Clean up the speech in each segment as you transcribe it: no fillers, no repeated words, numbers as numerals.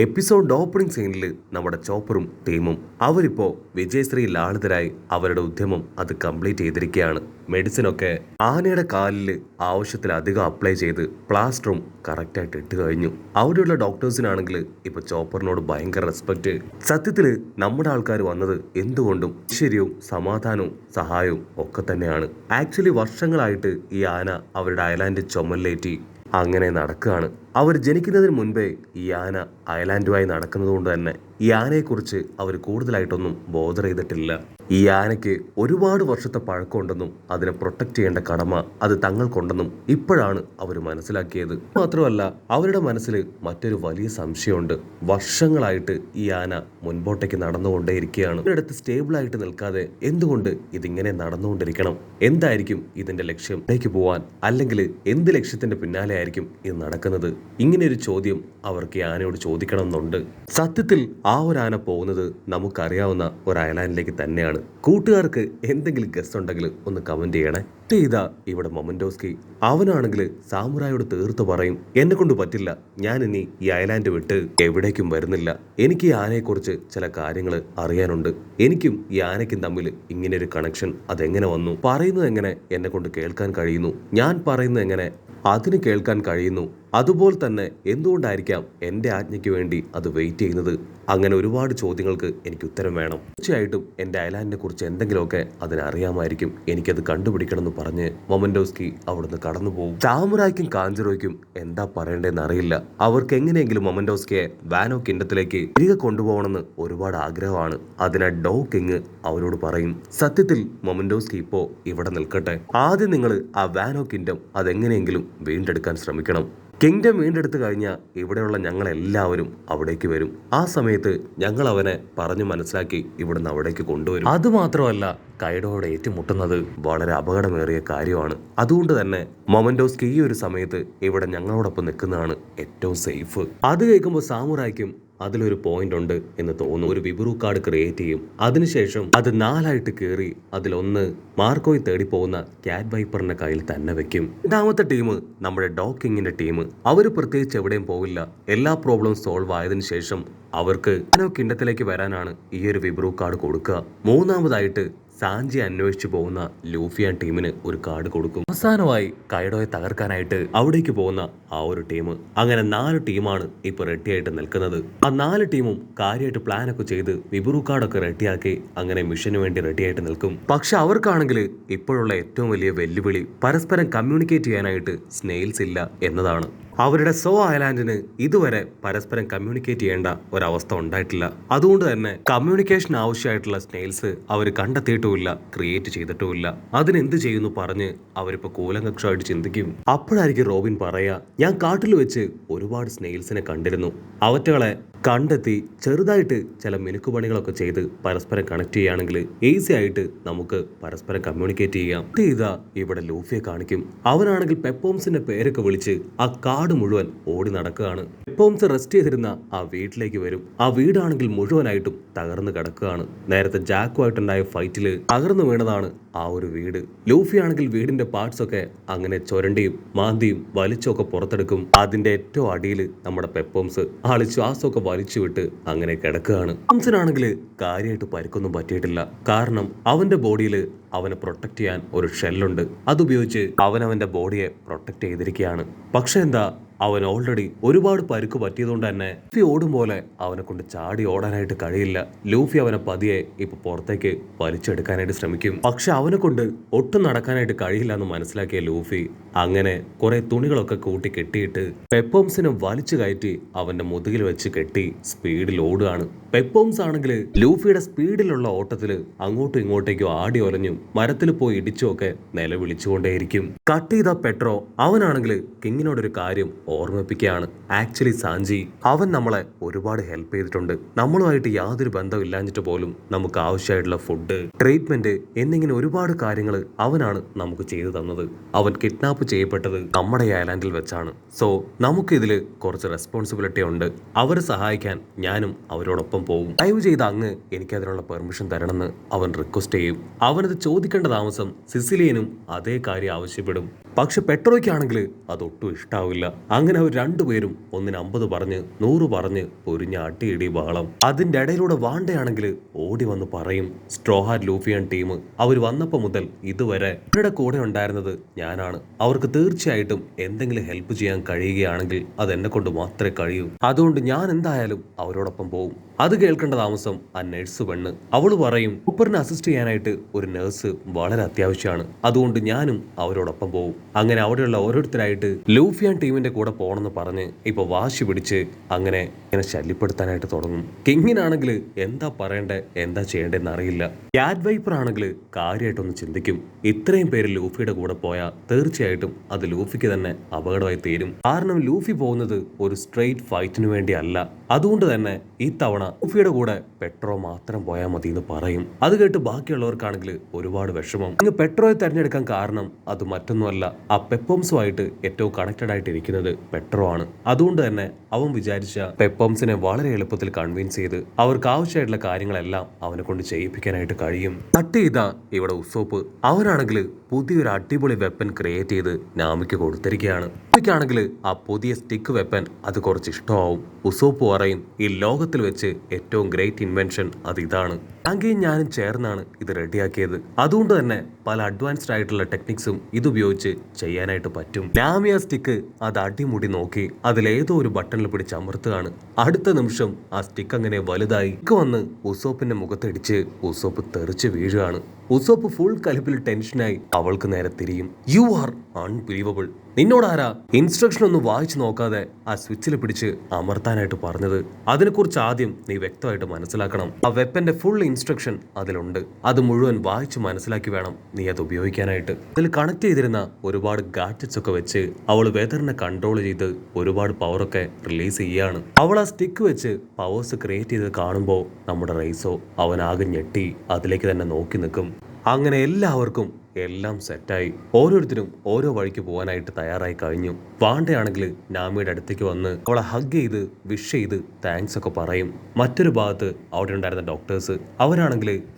Episode opening സീനിൽ നമ്മുടെ ചോപ്പറും ടീമും അവരിപ്പോ വിജയശ്രീ ലാളിതരായി അവരുടെ ഉദ്യമം അത് കംപ്ലീറ്റ് ചെയ്തിരിക്കുകയാണ്. മെഡിസിനൊക്കെ ആനയുടെ കാലിൽ ആവശ്യത്തിലധികം അപ്ലൈ ചെയ്ത് പ്ലാസ്റ്ററും കറക്റ്റായിട്ട് ഇട്ട് കഴിഞ്ഞു. അവിടെയുള്ള ഡോക്ടേഴ്സിനാണെങ്കിൽ ഇപ്പൊ ചോപ്പറിനോട് ഭയങ്കര റെസ്പെക്ട്. സത്യത്തില് നമ്മുടെ ആൾക്കാർ വന്നത് എന്തുകൊണ്ടും ശരിയും സമാധാനവും സഹായവും ഒക്കെ തന്നെയാണ്. ആക്ച്വലി വർഷങ്ങളായിട്ട് ഈ ആന അവരുടെ ഐലാൻഡ് ചുമലിലേറ്റി അങ്ങനെ നടക്കുകയാണ്. അവർ ജനിക്കുന്നതിന് മുൻപേ ഈ ആന ഐലാൻഡുമായി നടക്കുന്നത് കൊണ്ട് തന്നെ ഈ ആനയെക്കുറിച്ച് അവർ കൂടുതലായിട്ടൊന്നും ബോധർ ചെയ്തിട്ടില്ല. ഈ ആനയ്ക്ക് ഒരുപാട് വർഷത്തെ പഴക്കമുണ്ടെന്നും അതിനെ പ്രൊട്ടക്ട് ചെയ്യേണ്ട കടമ അത് തങ്ങൾക്കുണ്ടെന്നും ഇപ്പോഴാണ് അവർ മനസ്സിലാക്കിയത്. മാത്രമല്ല അവരുടെ മനസ്സിൽ മറ്റൊരു വലിയ സംശയമുണ്ട്. വർഷങ്ങളായിട്ട് ഈ ആന മുൻപോട്ടേക്ക് നടന്നുകൊണ്ടേയിരിക്കുകയാണ്. ഒരിടത്ത് സ്റ്റേബിളായിട്ട് നിൽക്കാതെ എന്തുകൊണ്ട് ഇതിങ്ങനെ നടന്നുകൊണ്ടിരിക്കണം? എന്തായിരിക്കും ഇതിന്റെ ലക്ഷ്യം? ലേക്ക് പോവാൻ അല്ലെങ്കിൽ എന്ത് ലക്ഷ്യത്തിന്റെ പിന്നാലെ ആയിരിക്കും ഇത് നടക്കുന്നത്? ഇങ്ങനെ ഒരു ചോദ്യം അവർക്ക് ഈ ആനയോട് ചോദിക്കണം എന്നുണ്ട്. സത്യത്തിൽ ആ ഒരു ആന പോകുന്നത് നമുക്കറിയാവുന്ന ഒരു ഐലാൻഡിലേക്ക് തന്നെയാണ്. കൂട്ടുകാർക്ക് എന്തെങ്കിലും ഗസ് ഉണ്ടെങ്കിൽ ഒന്ന് കമന്റ് ചെയ്യണേ. ഇതാ ഇവിടെ മൊമന്റോസ്കി. അവനാണെങ്കിൽ സാമുറായോട് തീർത്ത് പറയും, എന്നെ കൊണ്ട് പറ്റില്ല, ഞാൻ ഇനി ഈ ഐലാൻഡ് വിട്ട് എവിടേക്കും വരുന്നില്ല. എനിക്ക് ഈ ആനയെക്കുറിച്ച് ചില കാര്യങ്ങൾ അറിയാനുണ്ട്. എനിക്കും ഈ ആനയ്ക്കും തമ്മിൽ ഇങ്ങനെ ഒരു കണക്ഷൻ അതെങ്ങനെ വന്നു? പറയുന്നത് എങ്ങനെ എന്നെ കൊണ്ട് കേൾക്കാൻ കഴിയുന്നു? ഞാൻ പറയുന്നത് എങ്ങനെ അതിന് കേൾക്കാൻ കഴിയുന്നു? അതുപോലെ തന്നെ എന്തുകൊണ്ടായിരിക്കാം എൻ്റെ ആജ്ഞയ്ക്ക് വേണ്ടി അത് വെയിറ്റ് ചെയ്യുന്നത്? അങ്ങനെ ഒരുപാട് ചോദ്യങ്ങൾക്ക് എനിക്ക് ഉത്തരം വേണം. തീർച്ചയായിട്ടും എൻ്റെ ഐലാൻഡിനെ കുറിച്ച് എന്തെങ്കിലുമൊക്കെ അതിനറിയാമായിരിക്കും. എനിക്കത് കണ്ടുപിടിക്കണം എന്ന് പറഞ്ഞ് മൊമന്റോസ്കി അവിടുന്ന് കടന്നു പോകും. സാമുറായ്ക്കും കാഞ്ചറോയ്ക്കും എന്താ പറയേണ്ടതെന്ന് അറിയില്ല. അവർക്ക് എങ്ങനെയെങ്കിലും മൊമന്റോസ്കിയെ വാനോ കിൻഡത്തിലേക്ക് തിരികെ കൊണ്ടുപോകണമെന്ന് ഒരുപാട് ആഗ്രഹമാണ്. അതിനെ ഡോ കിങ് അവരോട് പറയും, സത്യത്തിൽ മൊമന്റോസ്കി ഇപ്പോ ഇവിടെ നിൽക്കട്ടെ. ആദ്യം നിങ്ങൾ ആ വാനോ കിൻഡം അതെങ്ങനെയെങ്കിലും വീണ്ടെടുക്കാൻ ശ്രമിക്കണം. കിങ്ഡം വീണ്ടെടുത്തു കഴിഞ്ഞാൽ ഇവിടെയുള്ള ഞങ്ങളെല്ലാവരും അവിടേക്ക് വരും. ആ സമയത്ത് ഞങ്ങൾ അവനെ പറഞ്ഞു മനസ്സിലാക്കി ഇവിടുന്ന് അവിടേക്ക് കൊണ്ടുവരും. അതുമാത്രമല്ല കൈഡോയോട് ഏറ്റുമുട്ടുന്നത് വളരെ അപകടമേറിയ കാര്യമാണ്. അതുകൊണ്ട് തന്നെ മൊമന്റോസ്കി ഈ ഒരു സമയത്ത് ഇവിടെ ഞങ്ങളോടൊപ്പം നിൽക്കുന്നതാണ് ഏറ്റവും സേഫ്. അത് കേൾക്കുമ്പോൾ സാമുറായ്ക്കും അതിലൊരു പോയിന്റ് ഉണ്ട് എന്ന് തോന്നുന്നു. ഒരു വിബുറു കാർഡ് ക്രിയേറ്റ് ചെയ്യും. അതിനുശേഷം അത് 4 കീറി അതിലൊന്ന് മാർക്കോയി തേടി പോകുന്ന ക്യാറ്റ് വൈപ്പറിന്റെ കയ്യിൽ തന്നെ വെക്കും. രണ്ടാമത്തെ ടീം നമ്മുടെ ഡോ കിങ്ങിന്റെ ടീം. അവര് പ്രത്യേകിച്ച് എവിടെയും പോവില്ല. എല്ലാ പ്രോബ്ലം സോൾവ് ആയതിനു ശേഷം അവർക്ക് കിണ്ടത്തിലേക്ക് വരാനാണ് ഈ ഒരു വിബ്രു കാർഡ് കൊടുക്കുക. മൂന്നാമതായിട്ട് സാഞ്ചി അന്വേഷിച്ചു പോകുന്ന ലൂഫിയാൻ ടീമിന് ഒരു കാർഡ് കൊടുക്കും. അവസാനമായി കൈഡോയെ തകർക്കാനായിട്ട് അവിടേക്ക് പോകുന്ന ആ ഒരു ടീം. അങ്ങനെ 4 ടീമാണ് ഇപ്പൊ റെഡിയായിട്ട് നിൽക്കുന്നത്. ആ 4 ടീമും കാര്യമായിട്ട് പ്ലാനൊക്കെ ചെയ്ത് വിബുറു കാർഡൊക്കെ റെഡിയാക്കി അങ്ങനെ മിഷന് വേണ്ടി റെഡിയായിട്ട് നിൽക്കും. പക്ഷെ അവർക്കാണെങ്കിൽ ഇപ്പോഴുള്ള ഏറ്റവും വലിയ വെല്ലുവിളി പരസ്പരം കമ്മ്യൂണിക്കേറ്റ് ചെയ്യാനായിട്ട് സ്നെയിൽസ് ഇല്ല എന്നതാണ്. അവരുടെ സോ ഐലാൻഡിന് ഇതുവരെ പരസ്പരം കമ്മ്യൂണിക്കേറ്റ് ചെയ്യേണ്ട ഒരവസ്ഥ ഉണ്ടായിട്ടില്ല. അതുകൊണ്ട് തന്നെ കമ്മ്യൂണിക്കേഷൻ ആവശ്യമായിട്ടുള്ള സ്നെയിൽസ് അവർ കണ്ടെത്തിയിട്ടുമില്ല, ക്രിയേറ്റ് ചെയ്തിട്ടുമില്ല. അതിനെന്ത് ചെയ്യുന്നു പറഞ്ഞ് അവരിപ്പോ കൂലങ്കക്ഷമായിട്ട് ചിന്തിക്കും. അപ്പോഴായിരിക്കും റോബിൻ പറയാ, ഞാൻ കാട്ടിൽ വെച്ച് ഒരുപാട് സ്നെയിൽസിനെ കണ്ടിരുന്നു. അവറ്റകളെ കണ്ടെത്തി ചെറുതായിട്ട് ചില മിനുക്കുപണികളൊക്കെ ചെയ്ത് പരസ്പരം കണക്ട് ചെയ്യുകയാണെങ്കിൽ ഈസി ആയിട്ട് നമുക്ക് പരസ്പരം കമ്മ്യൂണിക്കേറ്റ് ചെയ്യാം. ഇതാ ഇവിടെ ലൂഫിയെ കാണിക്കും. അവനാണെങ്കിൽ പെപ്പോംസിന്റെ പേരൊക്കെ വിളിച്ച് ആ കാട് മുഴുവൻ ഓടി നടക്കുകയാണ്. പെപ്പോംസ് റെസ്റ്റ് ചെയ്തിരുന്ന ആ വീട്ടിലേക്ക് വരും. ആ വീടാണെങ്കിൽ മുഴുവനായിട്ടും തകർന്നു കിടക്കുകയാണ്. നേരത്തെ ജാക്കുമായിട്ടുണ്ടായ ഫൈറ്റില് തകർന്നു വീണതാണ് ആ ഒരു വീട്. ലൂഫി ആണെങ്കിൽ വീടിന്റെ പാർട്സ് ഒക്കെ അങ്ങനെ ചൊരണ്ടിയും മാന്തിയും വലിച്ചൊക്കെ പുറത്തെടുക്കും. അതിന്റെ ഏറ്റവും അടിയിൽ നമ്മുടെ പെപ്പോംസ് ആള് ശ്വാസമൊക്കെ വലിച്ചുവിട്ട് അങ്ങനെ കിടക്കുകയാണ്. പെപ്പോംസിനാണെങ്കിൽ കാര്യമായിട്ട് പരിക്കൊന്നും പറ്റിയിട്ടില്ല. കാരണം അവന്റെ ബോഡിയിൽ അവനെ പ്രൊട്ടക്ട് ചെയ്യാൻ ഒരു ഷെല്ലുണ്ട്. അതുപയോഗിച്ച് അവന്റെ ബോഡിയെ പ്രൊട്ടക്ട് ചെയ്തിരിക്കുകയാണ്. പക്ഷെ എന്താ, അവൻ ഓൾറെഡി ഒരുപാട് പരുക്ക് പറ്റിയതുകൊണ്ട് തന്നെ ലൂഫി ഓടും പോലെ അവനെ കൊണ്ട് ചാടി ഓടാനായിട്ട് കഴിയില്ല. ലൂഫി അവനെ പതിയെ ഇപ്പൊ പുറത്തേക്ക് വലിച്ചെടുക്കാനായിട്ട് ശ്രമിക്കും. പക്ഷെ അവനെ കൊണ്ട് ഒട്ടും നടക്കാനായിട്ട് കഴിയില്ല എന്ന് മനസ്സിലാക്കിയ ലൂഫി അങ്ങനെ കുറെ തുണികളൊക്കെ കൂട്ടി കെട്ടിയിട്ട് പെപ്പോംസിനെ വലിച്ചു കയറ്റി അവന്റെ മുതുകിൽ വെച്ച് കെട്ടി സ്പീഡിൽ ഓടുകയാണ്. പെപ്പോംസ് ആണെങ്കിൽ ലൂഫിയുടെ സ്പീഡിലുള്ള ഓട്ടത്തില് അങ്ങോട്ടും ഇങ്ങോട്ടേക്കും ആടി ഒലഞ്ഞും മരത്തിൽ പോയി ഇടിച്ചും ഒക്കെ നിലവിളിച്ചുകൊണ്ടേയിരിക്കും. കട്ട് ചെയ്ത പെട്രോ അവനാണെങ്കിൽ കിങ്ങിനോടൊരു കാര്യം ഓർമ്മിപ്പിക്കുകയാണ്. ആക്ച്വലി സാഞ്ചി അവൻ നമ്മളെ ഒരുപാട് ഹെൽപ്പ് ചെയ്തിട്ടുണ്ട്. നമ്മളുമായിട്ട് യാതൊരു ബന്ധമില്ലാഞ്ഞിട്ട് പോലും നമുക്ക് ആവശ്യമായിട്ടുള്ള ഫുഡ്, ട്രീറ്റ്മെന്റ് എന്നിങ്ങനെ ഒരുപാട് കാര്യങ്ങൾ അവനാണ് നമുക്ക് ചെയ്തു തന്നത്. അവൻ കിഡ്നാപ്പ് ചെയ്യപ്പെട്ടത് നമ്മുടെ ഐലാൻഡിൽ വെച്ചാണ്. സോ നമുക്ക് ഇതിൽ കുറച്ച് റെസ്പോൺസിബിലിറ്റി ഉണ്ട്. അവരെ സഹായിക്കാൻ ഞാനും അവരോടൊപ്പം പോകും. ദയവ് ചെയ്ത് അങ്ങ് എനിക്ക് അതിനുള്ള പെർമിഷൻ തരണമെന്ന് അവൻ റിക്വസ്റ്റ് ചെയ്യും. അവനത് ചോദിക്കേണ്ട താമസം സിസിലിയനും അതേ കാര്യം ആവശ്യപ്പെടും. പക്ഷെ പെട്രോയ്ക്കാണെങ്കിൽ അതൊട്ടും ഇഷ്ടാവില്ല. അങ്ങനെ അവർ രണ്ടുപേരും ഒന്നിന് 50 പറഞ്ഞ് 100 പറഞ്ഞ് പൊരിഞ്ഞ അട്ടിയിടി ബഹളം. അതിന്റെ ഇടയിലൂടെ വാണ്ടയാണെങ്കിൽ ഓടി വന്ന് പറയും, സ്ട്രോഹാറ്റ് ലൂഫിയൻ ടീം അവർ വന്നപ്പോൾ മുതൽ ഇതുവരെ അവരുടെ കൂടെ ഉണ്ടായിരുന്നത് ഞാനാണ്. അവർക്ക് തീർച്ചയായിട്ടും എന്തെങ്കിലും ഹെൽപ്പ് ചെയ്യാൻ കഴിയുകയാണെങ്കിൽ അത് എന്നെ കൊണ്ട് മാത്രമേ കഴിയൂ. അതുകൊണ്ട് ഞാൻ എന്തായാലും അവരോടൊപ്പം പോകും. അത് കേൾക്കേണ്ട താമസം ആ നഴ്സ് പെണ്ണ് അവള് പറയും, കൂപ്പറിനെ അസിസ്റ്റ് ചെയ്യാനായിട്ട് ഒരു നഴ്സ് വളരെ അത്യാവശ്യമാണ്, അതുകൊണ്ട് ഞാനും അവരോടൊപ്പം പോകും. അങ്ങനെ അവിടെയുള്ള ഓരോരുത്തരായിട്ട് ലൂഫിയൻ ടീമിന്റെ കൂടെ പോകണമെന്ന് പറഞ്ഞ് ഇപ്പൊ വാശി പിടിച്ച് അങ്ങനെ ഇങ്ങനെ ശല്യപ്പെടുത്താനായിട്ട് തുടങ്ങും. കിങ്ങിനാണെങ്കിൽ എന്താ പറയണ്ടേ എന്താ ചെയ്യേണ്ടതെന്ന് അറിയില്ല. ക്യാറ്റ് വൈപ്പർ ആണെങ്കിൽ കാര്യമായിട്ടൊന്ന് ചിന്തിക്കും, ഇത്രയും പേര് ലൂഫിയുടെ കൂടെ പോയാൽ തീർച്ചയായിട്ടും അത് ലൂഫിക്ക് തന്നെ അപകടമായി തീരും. കാരണം ലൂഫി പോകുന്നത് ഒരു സ്ട്രെയിറ്റ് ഫൈറ്റിന് വേണ്ടി അല്ല. അതുകൊണ്ട് തന്നെ ഈ തവണ ലൂഫിയുടെ കൂടെ പെട്രോ മാത്രം പോയാൽ മതി എന്ന് പറയും. അത് കേട്ട് ബാക്കിയുള്ളവർക്കാണെങ്കിൽ ഒരുപാട് വിഷമം. അങ്ങ് പെട്രോയെ തെരഞ്ഞെടുക്കാൻ കാരണം അത് മറ്റൊന്നുമല്ല, ആ പെപ്പോംസുമായിട്ട് ഏറ്റവും കണക്റ്റഡ് ആയിട്ട് ഇരിക്കുന്നത് പെട്രോ ആണ്. അതുകൊണ്ട് തന്നെ അവൻ വിചാരിച്ച പെപ്പോംസിനെ വളരെ എളുപ്പത്തിൽ കൺവിൻസ് ചെയ്ത് അവർക്ക് ആവശ്യമായിട്ടുള്ള കാര്യങ്ങളെല്ലാം അവനെ കൊണ്ട് ചെയ്യിപ്പിക്കാനായിട്ട് കഴിയും. കട്ട് ചെയ്ത ഇവിടെ ഉസോപ്പ് അവനാണെങ്കിൽ പുതിയൊരു അടിപൊളി വെപ്പൻ ക്രിയേറ്റ് ചെയ്ത് നാമിക്ക് കൊടുത്തിരിക്കുകയാണ്. നാമിക്കാണെങ്കിൽ ആ പുതിയ സ്റ്റിക്ക് വെപ്പൻ അത് കുറച്ച് ഇഷ്ടമാവും. ഉസോപ്പ് പറയും, ഈ ലോകത്തിൽ വെച്ച് ഏറ്റവും ഗ്രേറ്റ് ഇൻവെൻഷൻ അത് ഇതാണ്. ടാങ്കിയും ഞാനും ചേർന്നാണ് ഇത് റെഡിയാക്കിയത്. അതുകൊണ്ട് തന്നെ പല അഡ്വാൻസ്ഡ് ആയിട്ടുള്ള ടെക്നിക്സും ഇതുപയോഗിച്ച് ചെയ്യാനായിട്ട് പറ്റും. നാമി ആ സ്റ്റിക്ക് അത് അടിമുടി നോക്കി അതിലേതോ ഒരു ബട്ടണിൽ പിടിച്ച് അമർത്തുകയാണ്. അടുത്ത നിമിഷം ആ സ്റ്റിക്ക് അങ്ങനെ വലുതായി വന്ന് ഉസോപ്പിന്റെ മുഖത്തടിച്ച് ഉസോപ്പ് തെറിച്ച് വീഴുകയാണ്. ഉസോപ്പ് ഫുൾ കലിപ്പിൽ ടെൻഷനായി അവൾക്ക് നേരെ തിരിയും. യു ആർ അൺബിലീവബിൾ, നിന്നോടാരാ ഇൻസ്ട്രക്ഷൻ ഒന്നും വായിച്ചു നോക്കാതെ ആ സ്വിച്ചിൽ പിടിച്ച് അമർത്താനായിട്ട് പറഞ്ഞത്? അതിനെക്കുറിച്ച് ആദ്യം നീ വ്യക്തമായിട്ട് മനസ്സിലാക്കണം. ആ വെപ്പന്റെ ഫുൾ ഇൻസ്ട്രക്ഷൻ അതിലുണ്ട്. അത് മുഴുവൻ വായിച്ച് മനസ്സിലാക്കി വേണം നീ അത് ഉപയോഗിക്കാനായിട്ട്. അതിൽ കണക്ട് ചെയ്തിരുന്ന ഒരുപാട് ഗാഡ്ജറ്റ്സ് ഒക്കെ വെച്ച് അവൾ വെതറിനെ കൺട്രോൾ ചെയ്ത് ഒരുപാട് പവറൊക്കെ റിലീസ് ചെയ്യാണ്. അവൾ ആ സ്റ്റിക്ക് വെച്ച് പവേഴ്സ് ക്രിയേറ്റ് ചെയ്ത് കാണുമ്പോൾ നമ്മുടെ റൈസോ അവനാകെ ഞെട്ടി അതിലേക്ക് തന്നെ നോക്കി നിൽക്കും. അങ്ങനെ എല്ലാവർക്കും എല്ലാം സെറ്റായി. ഓരോരുത്തരും ഓരോ വഴിക്ക് പോകാനായിട്ട് തയ്യാറായി കഴിഞ്ഞു. വാണ്ടയാണെങ്കിൽ നാമിയുടെ അടുത്തേക്ക് വന്ന് അവളെ ഹഗ് ചെയ്ത് വിഷ് ചെയ്ത് താങ്ക്സ് ഒക്കെ പറയും. മറ്റൊരു ഭാഗത്ത് അവിടെ ഉണ്ടായിരുന്ന ഡോക്ടേഴ്സ് അവരാണെങ്കിൽ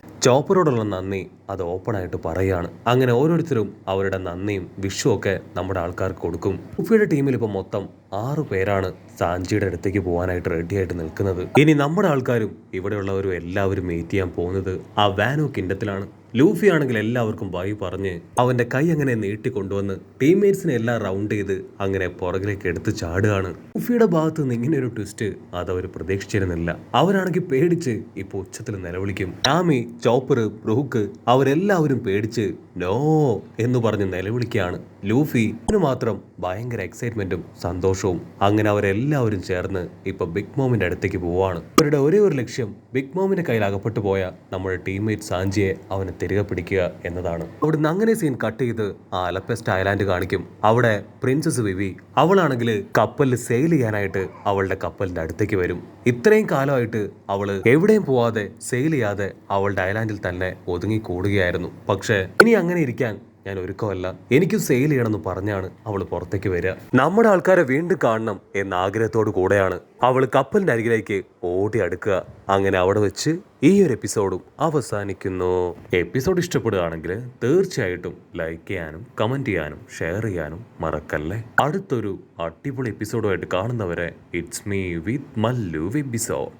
ചോപ്പറോടുള്ള നന്ദി അത് ഓപ്പൺ ആയിട്ട് പറയുകയാണ്. അങ്ങനെ ഓരോരുത്തരും അവരുടെ നന്ദിയും വിഷും ഒക്കെ നമ്മുടെ ആൾക്കാർക്ക് കൊടുക്കും. ഉഫിയുടെ ടീമിൽ ഇപ്പൊ മൊത്തം 6 പേരാണ് സാഞ്ചിയുടെ അടുത്തേക്ക് പോകാനായിട്ട് റെഡി ആയിട്ട് നിൽക്കുന്നത്. ഇനി നമ്മുടെ ആൾക്കാരും ഇവിടെയുള്ളവരും എല്ലാവരും മീറ്റ് ചെയ്യാൻ പോകുന്നത് ആ വാനോ കിൻഡത്തിലാണ്. ലൂഫി ആണെങ്കിൽ എല്ലാവർക്കും ബൈ പറഞ്ഞ് അവന്റെ കൈ അങ്ങനെ നീട്ടിക്കൊണ്ടുവന്ന് ടീംമേറ്റ്സിനെ എല്ലാം റൗണ്ട് ചെയ്ത് അങ്ങനെ പുറകിലേക്ക് എടുത്ത് ചാടുകയാണ്. ലൂഫിയുടെ ഭാഗത്ത് നിന്ന് ഇങ്ങനെ ഒരു ട്വിസ്റ്റ് അതവർ പ്രതീക്ഷിച്ചിരുന്നില്ല. അവരാണെങ്കിൽ പേടിച്ച് ഇപ്പൊ ഉച്ചത്തിൽ നിലവിളിക്കും. നാമി, ചോപ്പർ, ബ്രൂക്ക് അവരെല്ലാവരും പേടിച്ച് നോ എന്ന് പറഞ്ഞ് നിലവിളിക്കുകയാണ്. ലൂഫി മാത്രം ഭയങ്കര എക്സൈറ്റ്മെന്റും സന്തോഷവും. അങ്ങനെ അവരെല്ലാവരും ചേർന്ന് ഇപ്പൊ ബിഗ് മോമിന്റെ അടുത്തേക്ക് പോവാണ്. അവരുടെ ഒരേ ഒരു ലക്ഷ്യം ബിഗ് മോമിന്റെ കയ്യിൽ അകപ്പെട്ടു പോയ നമ്മുടെ ടീംമേറ്റ് സാഞ്ചിയെ അവനെ തിരികെ പിടിക്കുക എന്നതാണ്. അവിടുന്ന് അങ്ങനെ സീൻ കട്ട് ചെയ്ത് ആ അലപ്പെസ്റ്റ് ഐലാൻഡ് കാണിക്കും. അവിടെ പ്രിൻസസ് വിവി അവളാണെങ്കിൽ കപ്പലിൽ സെയിൽ ചെയ്യാനായിട്ട് അവളുടെ കപ്പലിന്റെ അടുത്തേക്ക് വരും. ഇത്രയും കാലമായിട്ട് അവള് എവിടെയും പോവാതെ സെയിൽ ചെയ്യാതെ അവളുടെ ഐലാൻഡിൽ തന്നെ ഒതുങ്ങി കൂടുകയായിരുന്നു. പക്ഷെ ഇനി അങ്ങനെ ഇരിക്കാൻ ഞാൻ ഒരുക്കമല്ല, എനിക്ക് സെയിൽ ചെയ്യണമെന്ന് പറഞ്ഞാണ് അവൾ പുറത്തേക്ക് വരിക. നമ്മുടെ ആൾക്കാരെ വീണ്ടും കാണണം എന്ന ആഗ്രഹത്തോടു കൂടെയാണ് അവൾ കപ്പലിന്റെ അരികിലേക്ക് ഓടി അടുക്കുക. അങ്ങനെ അവിടെ വെച്ച് ഈ ഒരു എപ്പിസോഡും അവസാനിക്കുന്നു. എപ്പിസോഡ് ഇഷ്ടപ്പെടുകയാണെങ്കിൽ തീർച്ചയായിട്ടും ലൈക്ക് ചെയ്യാനും കമന്റ് ചെയ്യാനും ഷെയർ ചെയ്യാനും മറക്കല്ലേ. അടുത്തൊരു അടിപൊളി എപ്പിസോഡുമായിട്ട് കാണുന്നവരെ it's me with Mallu episode.